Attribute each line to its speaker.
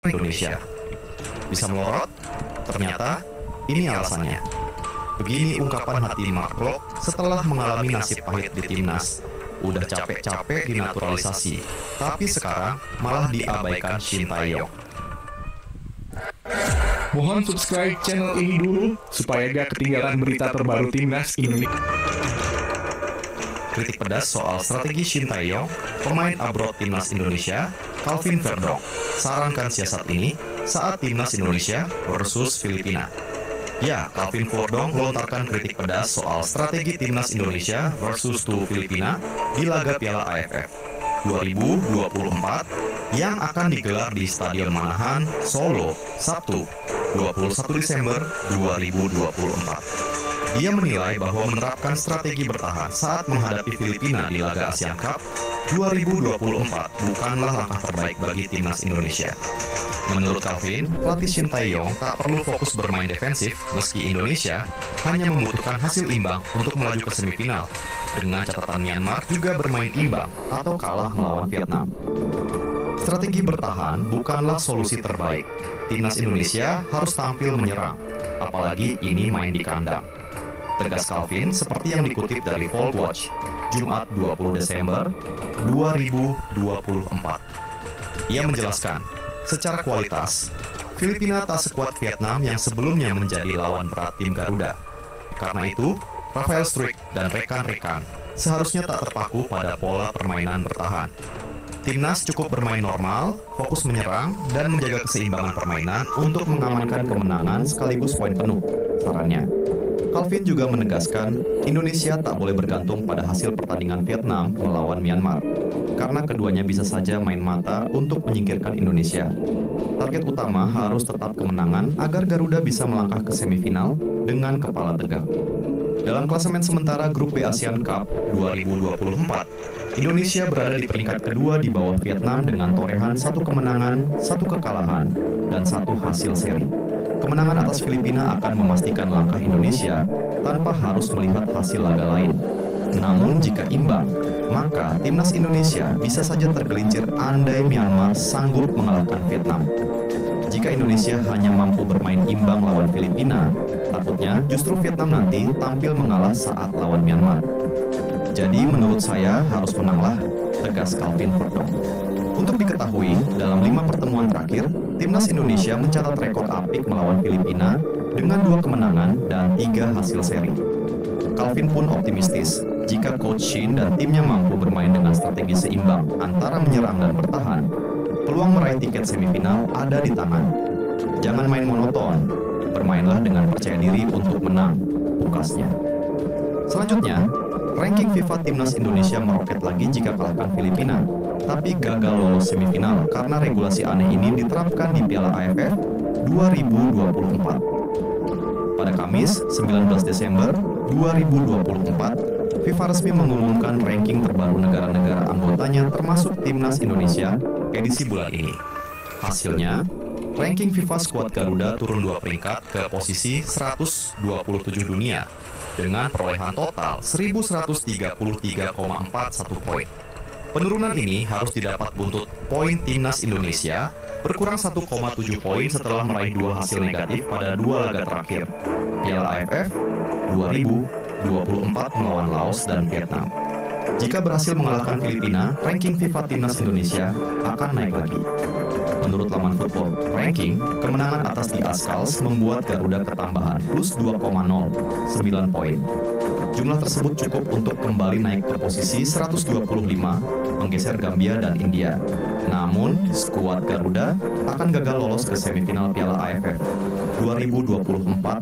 Speaker 1: Indonesia. Bisa melorot? Ternyata ini alasannya. Begini ungkapan hati Mark Klok setelah mengalami nasib pahit di timnas. Udah capek-capek dinaturalisasi, tapi sekarang malah diabaikan Shin Tae-yong.
Speaker 2: Mohon subscribe channel ini dulu supaya gak ketinggalan berita terbaru timnas Indonesia.
Speaker 1: Kritik pedas soal strategi Shin Tae-yong, pemain abroad timnas Indonesia, Calvin Verdong, sarankan siasat ini saat timnas Indonesia versus Filipina. Ya, Calvin Verdong melontarkan kritik pedas soal strategi timnas Indonesia versus Filipina di laga Piala AFF 2024 yang akan digelar di Stadion Manahan, Solo, Sabtu, 21 Desember 2024. Dia menilai bahwa menerapkan strategi bertahan saat menghadapi Filipina di laga Asian Cup 2024 bukanlah langkah terbaik bagi timnas Indonesia. Menurut Calvin, pelatih Shin Tae-yong tak perlu fokus bermain defensif meski Indonesia hanya membutuhkan hasil imbang untuk melaju ke semifinal. Dengan catatan Myanmar juga bermain imbang atau kalah melawan Vietnam. Strategi bertahan bukanlah solusi terbaik. Timnas Indonesia harus tampil menyerang, apalagi ini main di kandang. Tegas Calvin seperti yang dikutip dari World Watch, Jumat 20 Desember 2024. Ia menjelaskan, secara kualitas, Filipina tak sekuat Vietnam yang sebelumnya menjadi lawan berat tim Garuda. Karena itu, Rafael Struijk dan rekan-rekan seharusnya tak terpaku pada pola permainan bertahan. Timnas cukup bermain normal, fokus menyerang, dan menjaga keseimbangan permainan untuk mengamankan kemenangan sekaligus poin penuh, sarannya. Calvin juga menegaskan, Indonesia tak boleh bergantung pada hasil pertandingan Vietnam melawan Myanmar, karena keduanya bisa saja main mata untuk menyingkirkan Indonesia. Target utama harus tetap kemenangan agar Garuda bisa melangkah ke semifinal dengan kepala tegak. Dalam klasemen sementara Grup B Asian Cup 2024, Indonesia berada di peringkat kedua di bawah Vietnam dengan torehan 1 kemenangan, 1 kekalahan, dan 1 hasil seri. Kemenangan atas Filipina akan memastikan langkah Indonesia tanpa harus melihat hasil laga lain. Namun jika imbang, maka timnas Indonesia bisa saja tergelincir andai Myanmar sanggup mengalahkan Vietnam. Jika Indonesia hanya mampu bermain imbang lawan Filipina, takutnya justru Vietnam nanti tampil mengalah saat lawan Myanmar. Jadi menurut saya harus menanglah, tegas Calvin Verdong. Untuk diketahui, dalam 5 pertemuan terakhir, timnas Indonesia mencatat rekor apik melawan Filipina dengan 2 kemenangan dan 3 hasil seri. Calvin pun optimistis, jika Coach Shin dan timnya mampu bermain dengan strategi seimbang antara menyerang dan bertahan, peluang meraih tiket semifinal ada di tangan. Jangan main monoton, bermainlah dengan percaya diri untuk menang, pungkasnya. Selanjutnya, ranking FIFA timnas Indonesia meroket lagi jika kalahkan Filipina, tapi gagal lolos semifinal karena regulasi aneh ini diterapkan di Piala AFF 2024. Pada Kamis, 19 Desember 2024, FIFA resmi mengumumkan ranking terbaru negara-negara anggotanya termasuk timnas Indonesia edisi bulan ini. Hasilnya, ranking FIFA skuad Garuda turun 2 peringkat ke posisi 127 dunia dengan perolehan total 1133,41 poin. Penurunan ini harus didapat buntut poin timnas Indonesia berkurang 1,7 poin setelah meraih 2 hasil negatif pada 2 laga terakhir, Piala AFF 2024 melawan Laos dan Vietnam. Jika berhasil mengalahkan Filipina, ranking FIFA timnas Indonesia akan naik lagi. Menurut laman Football Ranking, kemenangan atas di Ascals membuat Garuda ketambahan plus 2,09 poin. Jumlah tersebut cukup untuk kembali naik ke posisi 125, menggeser Gambia dan India. Namun, skuad Garuda akan gagal lolos ke semifinal Piala AFF 2024